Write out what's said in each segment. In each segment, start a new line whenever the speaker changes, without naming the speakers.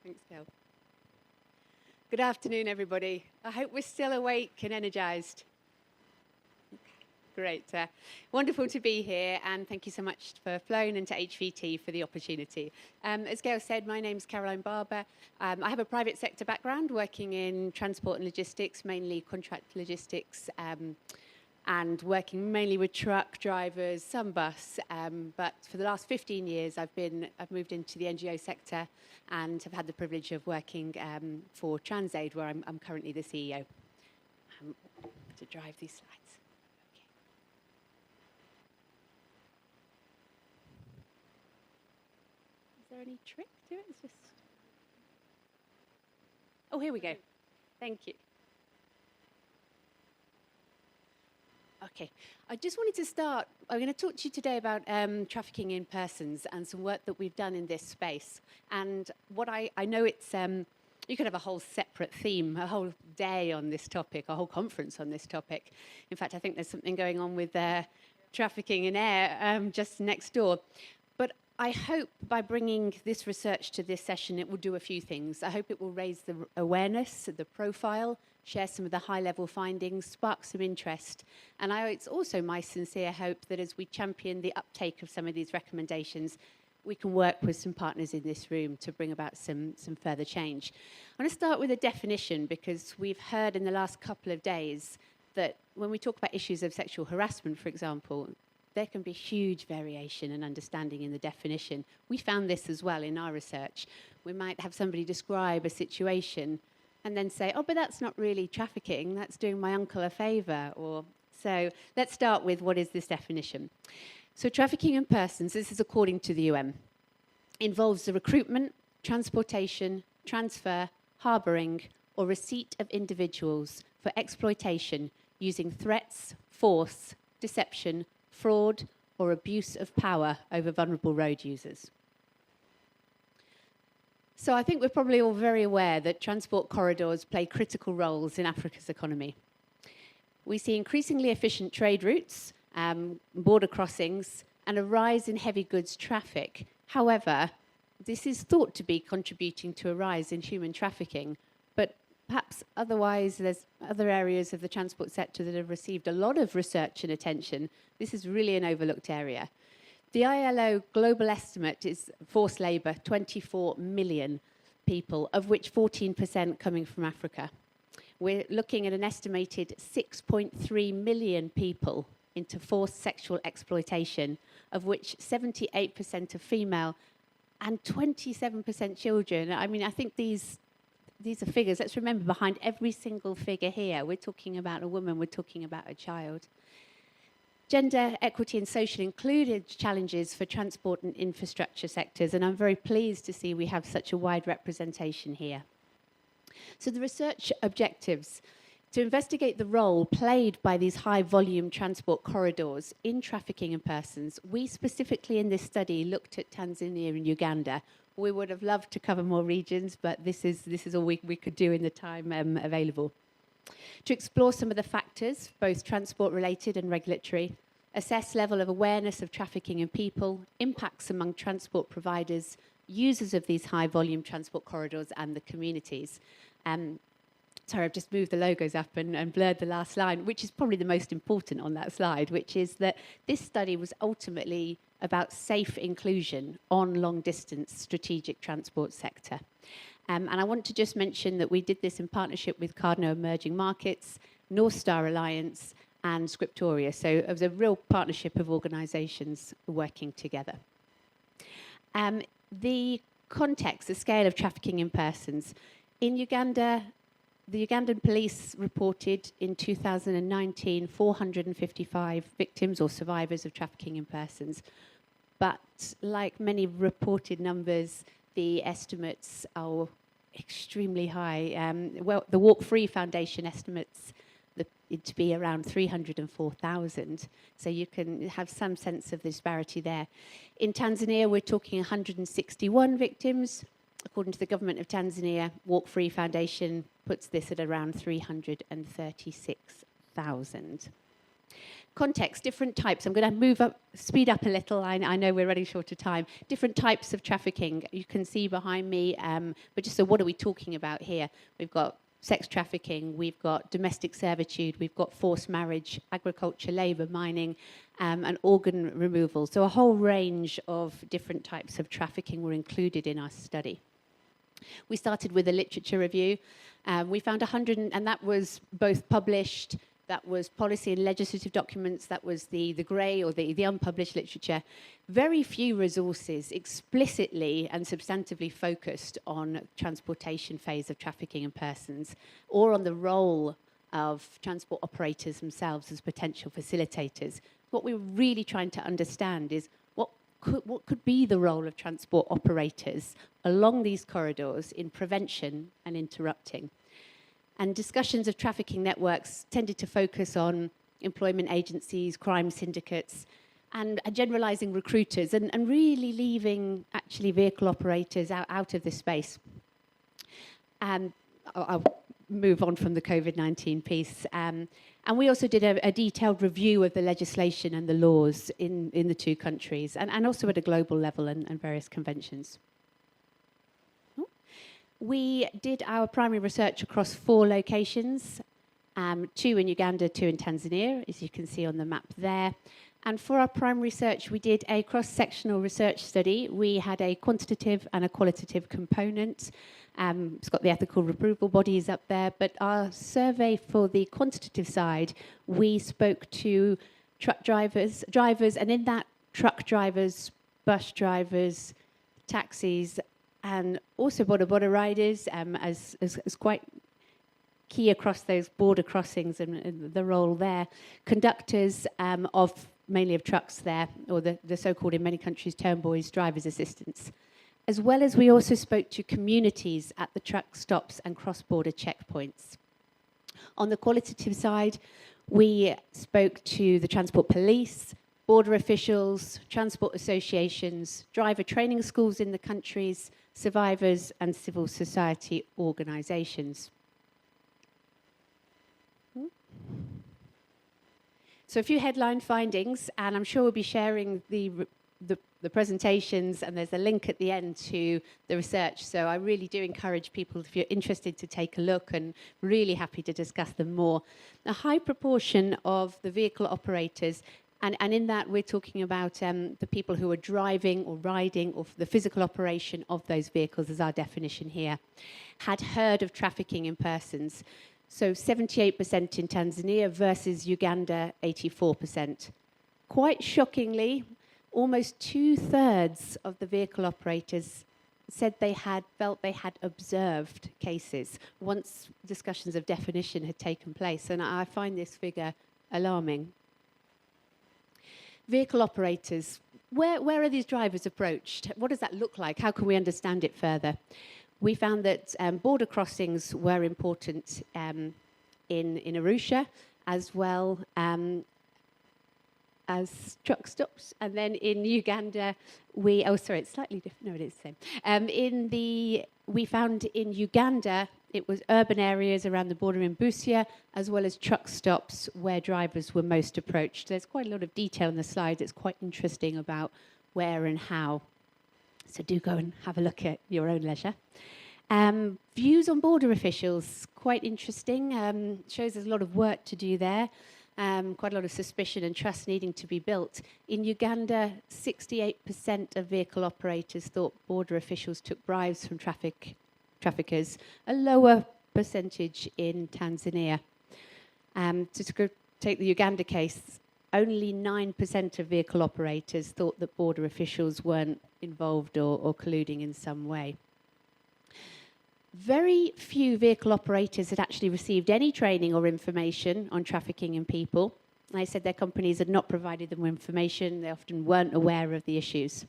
Thanks, Gail. Good afternoon, everybody. I hope we're still awake and energized. Great. Wonderful to be here, and thank you so much for Flown and to HVT for the opportunity. As Gail said, my name's Caroline Barber. I have a private sector background working in transport and logistics, mainly contract logistics, and working mainly with truck drivers, some bus. But for the last 15 years, I've moved into the NGO sector and have had the privilege of working for Transaid, where I'm currently the CEO. To drive these slides. Is there any trick to it? It's just... Oh, here we go. Thank you. Okay, I just wanted to start. I'm going to talk to you today about trafficking in persons and some work that we've done in this space. And what I know it's, you could have a whole separate theme, a whole day on this topic, a whole conference on this topic. In fact, I think there's something going on with trafficking in air just next door. But I hope by bringing this research to this session, it will do a few things. I hope it will raise the awareness, the profile, share some of the high-level findings, spark some interest. And it's also my sincere hope that as we champion the uptake of some of these recommendations, we can work with some partners in this room to bring about some further change. I want to start with a definition, because we've heard in the last couple of days that when we talk about issues of sexual harassment, for example, there can be huge variation and understanding in the definition. We found this as well in our research. We might have somebody describe a situation and then say, oh, but that's not really trafficking, that's doing my uncle a favour. So let's start with what is this definition. So trafficking in persons, this is according to the UN, involves the recruitment, transportation, transfer, harbouring, or receipt of individuals for exploitation using threats, force, deception, fraud, or abuse of power over vulnerable road users. So I think we're probably all very aware that transport corridors play critical roles in Africa's economy. We see increasingly efficient trade routes, border crossings, and a rise in heavy goods traffic. However, this is thought to be contributing to a rise in human trafficking, but perhaps otherwise there's other areas of the transport sector that have received a lot of research and attention. This is really an overlooked area. The ILO global estimate is forced labour, 24 million people, of which 14% coming from Africa. We're looking at an estimated 6.3 million people into forced sexual exploitation, of which 78% are female and 27% children. I mean, I think these are figures. Let's remember, behind every single figure here, we're talking about a woman, we're talking about a child. Gender equity and social included challenges for transport and infrastructure sectors, and I'm very pleased to see we have such a wide representation here. So the research objectives: to investigate the role played by these high-volume transport corridors in trafficking in persons. We specifically in this study looked at Tanzania and Uganda. We would have loved to cover more regions, but this is all we could do in the time available. To explore some of the factors, both transport-related and regulatory, assess level of awareness of trafficking in people, impacts among transport providers, users of these high-volume transport corridors, and the communities. Sorry, I've just moved the logos up and blurred the last line, which is probably the most important on that slide, which is that this study was ultimately about safe inclusion on long-distance strategic transport sector. And I want to just mention that we did this in partnership with Cardno Emerging Markets, North Star Alliance, and Scriptoria. So it was a real partnership of organisations working together. The context, the scale of trafficking in persons. In Uganda, the Ugandan police reported in 2019 455 victims or survivors of trafficking in persons. But like many reported numbers, the estimates are extremely high. Well, the Walk Free Foundation estimates it to be around 304,000. So you can have some sense of the disparity there. In Tanzania, we're talking 161 victims. According to the government of Tanzania, Walk Free Foundation puts this at around 336,000. Context, different types. I'm going to speed up a little. I know we're running short of time. Different types of trafficking. You can see behind me, but just so what are we talking about here? We've got sex trafficking, we've got domestic servitude, we've got forced marriage, agriculture, labour, mining, and organ removal. So a whole range of different types of trafficking were included in our study. We started with a literature review. We found 100, and that was both published, that was policy and legislative documents, that was the grey or the unpublished literature. Very few resources explicitly and substantively focused on transportation phase of trafficking in persons or on the role of transport operators themselves as potential facilitators. What we're really trying to understand is what could be the role of transport operators along these corridors in prevention and interrupting. And discussions of trafficking networks tended to focus on employment agencies, crime syndicates, and generalizing recruiters, and really leaving actually vehicle operators out of this space. And I'll move on from the COVID-19 piece. And we also did a detailed review of the legislation and the laws in the two countries, and also at a global level and various conventions. We did our primary research across 4 locations, 2 in Uganda, 2 in Tanzania, as you can see on the map there. And for our primary research, we did a cross-sectional research study. We had a quantitative and a qualitative component. It's got the ethical approval bodies up there. But our survey for the quantitative side, we spoke to truck drivers, and in that, truck drivers, bus drivers, taxis, and also border riders as quite key across those border crossings and the role there. Conductors mainly of trucks there, or the so-called, in many countries, turnboys, driver's assistants. As well as we also spoke to communities at the truck stops and cross-border checkpoints. On the qualitative side, we spoke to the transport police, border officials, transport associations, driver training schools in the countries, survivors, and civil society organisations. So a few headline findings, and I'm sure we'll be sharing the presentations, and there's a link at the end to the research. So I really do encourage people, if you're interested, to take a look, and really happy to discuss them more. A high proportion of the vehicle operators, and in that we're talking about the people who are driving or riding, or the physical operation of those vehicles as our definition here, had heard of trafficking in persons. So 78% in Tanzania versus Uganda, 84%. Quite shockingly, almost 2/3 of the vehicle operators said felt they had observed cases once discussions of definition had taken place. And I find this figure alarming. Vehicle operators, where are these drivers approached? What does that look like? How can we understand it further? We found that border crossings were important in Arusha, as well as truck stops. And then in Uganda, it's slightly different. No, it is the same. We found in Uganda, it was urban areas around the border in Busia, as well as truck stops where drivers were most approached. There's quite a lot of detail in the slides. It's quite interesting about where and how. So do go and have a look at your own leisure. Views on border officials, quite interesting. Shows there's a lot of work to do there. Quite a lot of suspicion and trust needing to be built. In Uganda, 68% of vehicle operators thought border officials took bribes from traffickers, a lower percentage in Tanzania. To take the Uganda case, only 9% of vehicle operators thought that border officials weren't involved or colluding in some way. Very few vehicle operators had actually received any training or information on trafficking in people. They said their companies had not provided them with information. They often weren't aware of the issues.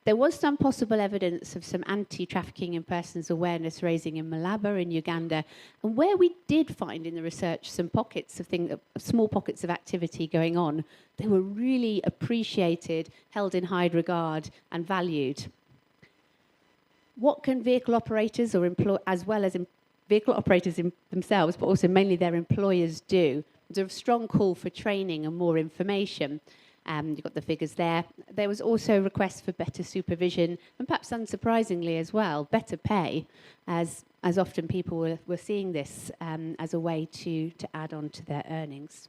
There was some possible evidence of some anti-trafficking in persons awareness raising in Malaba in Uganda. And where we did find in the research some pockets of small pockets of activity going on, they were really appreciated, held in high regard, and valued. What can vehicle operators, as well as vehicle operators themselves, but also mainly their employers, do there's a strong call for training and more information. You've got the figures there. There was also requests for better supervision and perhaps unsurprisingly as well, better pay, as often people were seeing this as a way to add on to their earnings.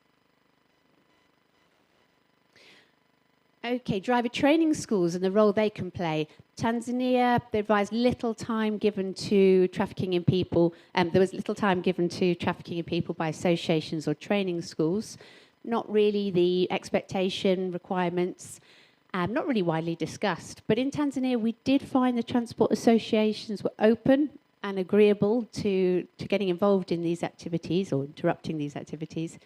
Okay, driver training schools and the role they can play. Tanzania, they advised little time given to trafficking in people. There was little time given to trafficking in people by associations or training schools. Not really the expectation requirements, not really widely discussed. But in Tanzania, we did find the transport associations were open and agreeable to getting involved in these activities or interrupting these activities.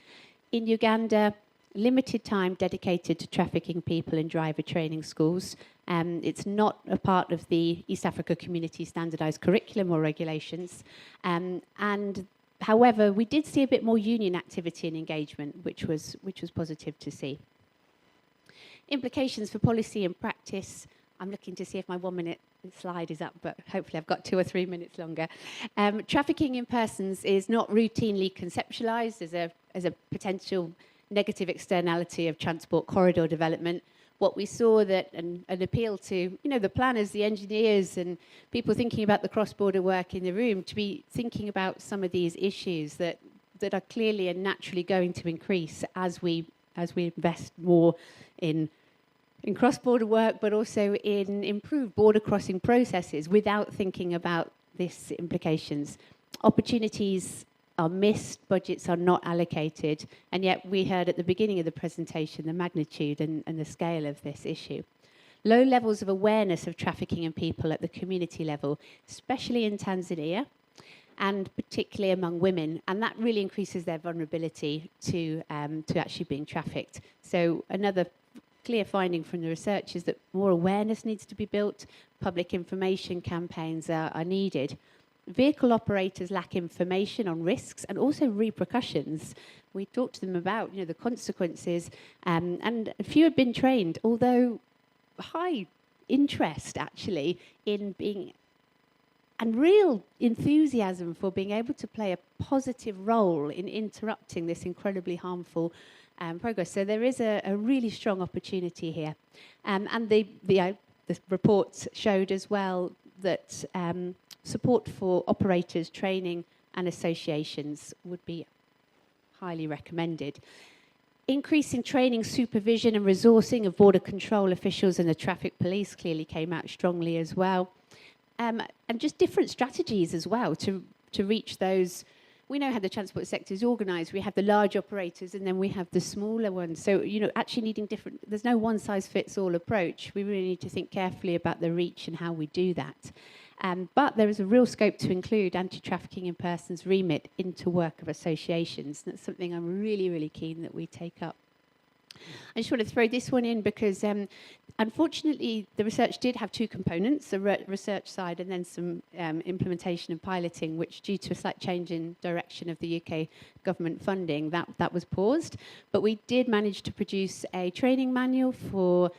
In Uganda, limited time dedicated to trafficking people in driver training schools. It's not a part of the East Africa Community standardised curriculum or regulations. And however, we did see a bit more union activity and engagement, which was positive to see. Implications for policy and practice. I'm looking to see if my 1 minute slide is up, but hopefully I've got 2 or 3 minutes longer. Trafficking in persons is not routinely conceptualised as a potential negative externality of transport corridor development. What we saw that an appeal to the planners, the engineers, and people thinking about the cross-border work in the room to be thinking about some of these issues that are clearly and naturally going to increase as we invest more in cross-border work, but also in improved border crossing processes without thinking about these implications. Opportunities are missed, budgets are not allocated, and yet we heard at the beginning of the presentation the magnitude and the scale of this issue. Low levels of awareness of trafficking in people at the community level, especially in Tanzania, and particularly among women, and that really increases their vulnerability to actually being trafficked. So another clear finding from the research is that more awareness needs to be built, public information campaigns are needed. Vehicle operators lack information on risks and also repercussions. We talked to them about the consequences, and few had been trained, although high interest actually in being, and real enthusiasm for being able to play a positive role in interrupting this incredibly harmful progress. So there is a really strong opportunity here. And the report showed as well that support for operators, training and associations would be highly recommended. Increase in training, supervision and resourcing of border control officials and the traffic police clearly came out strongly as well. And just different strategies as well to reach those. We know how the transport sector is organised. We have the large operators and then we have the smaller ones. So, actually needing different, there's no one-size-fits-all approach. We really need to think carefully about the reach and how we do that. But there is a real scope to include anti-trafficking in persons remit into work of associations. That's something I'm really, really keen that we take up. I just want to throw this one in because, unfortunately, the research did have two components, the research side and then some implementation and piloting, which, due to a slight change in direction of the UK government funding, that was paused. But we did manage to produce a training manual for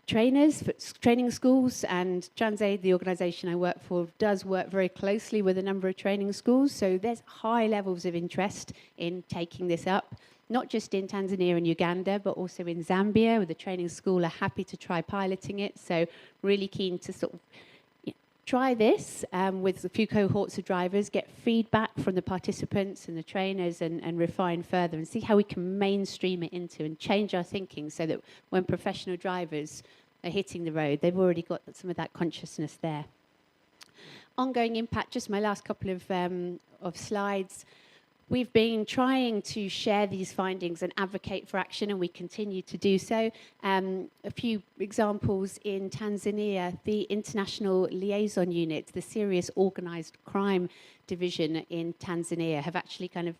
trainers, for training schools, and Transaid, the organisation I work for, does work very closely with a number of training schools. So there's high levels of interest in taking this up, not just in Tanzania and Uganda, but also in Zambia, where the training school are happy to try piloting it. So really keen to sort of try this with a few cohorts of drivers, get feedback from the participants and the trainers and refine further and see how we can mainstream it into and change our thinking so that when professional drivers are hitting the road, they've already got some of that consciousness there. Ongoing impact, just my last couple of slides. We've been trying to share these findings and advocate for action, and we continue to do so. A few examples in Tanzania, the International Liaison Unit, the Serious Organised Crime Division in Tanzania, have actually kind of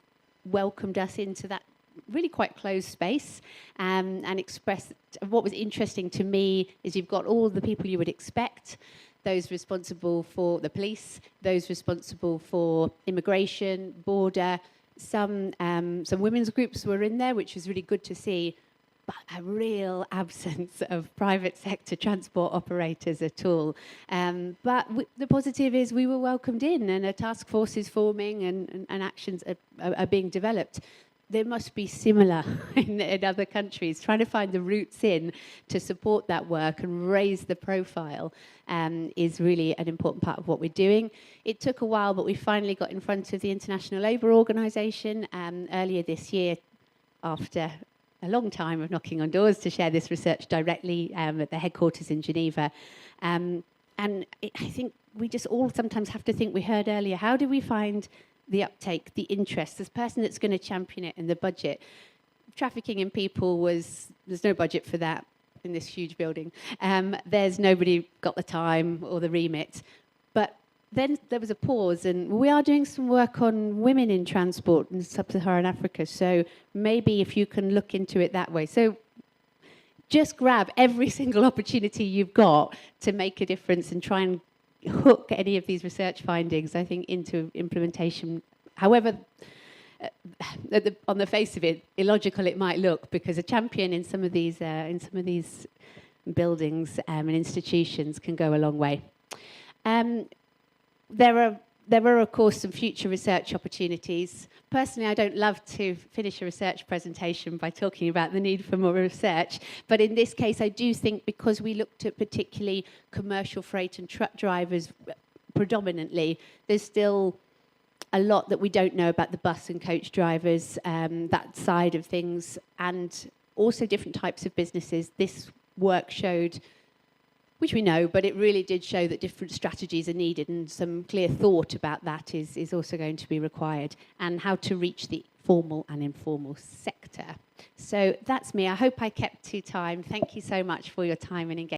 welcomed us into that really quite closed space and expressed. What was interesting to me is you've got all the people you would expect, those responsible for the police, those responsible for immigration, border. Some women's groups were in there, which was really good to see, but a real absence of private sector transport operators at all. But the positive is we were welcomed in, and a task force is forming and actions are being developed. there must be similar in other countries. Trying to find the routes in to support that work and raise the profile is really an important part of what we're doing. It took a while, but we finally got in front of the International Labour Organization earlier this year, after a long time of knocking on doors, to share this research directly at the headquarters in Geneva. I think we just all sometimes have to think, we heard earlier, how do we find the uptake, the interest, this person that's going to champion it, and the budget? Trafficking in people there's no budget for that in this huge building. There's nobody got the time or the remit. But then there was a pause, and we are doing some work on women in transport in sub-Saharan Africa, so maybe if you can look into it that way. So just grab every single opportunity you've got to make a difference and try and hook any of these research findings, I think, into implementation. However, on the face of it, illogical it might look, because a champion in some of these buildings and institutions can go a long way. There are, of course, some future research opportunities. Personally, I don't love to finish a research presentation by talking about the need for more research, but in this case, I do think, because we looked at particularly commercial freight and truck drivers predominantly, there's still a lot that we don't know about the bus and coach drivers, that side of things, and also different types of businesses. This work showed, which we know, but it really did show that different strategies are needed, and some clear thought about that is also going to be required, and how to reach the formal and informal sector. So that's me. I hope I kept to time. Thank you so much for your time and engagement.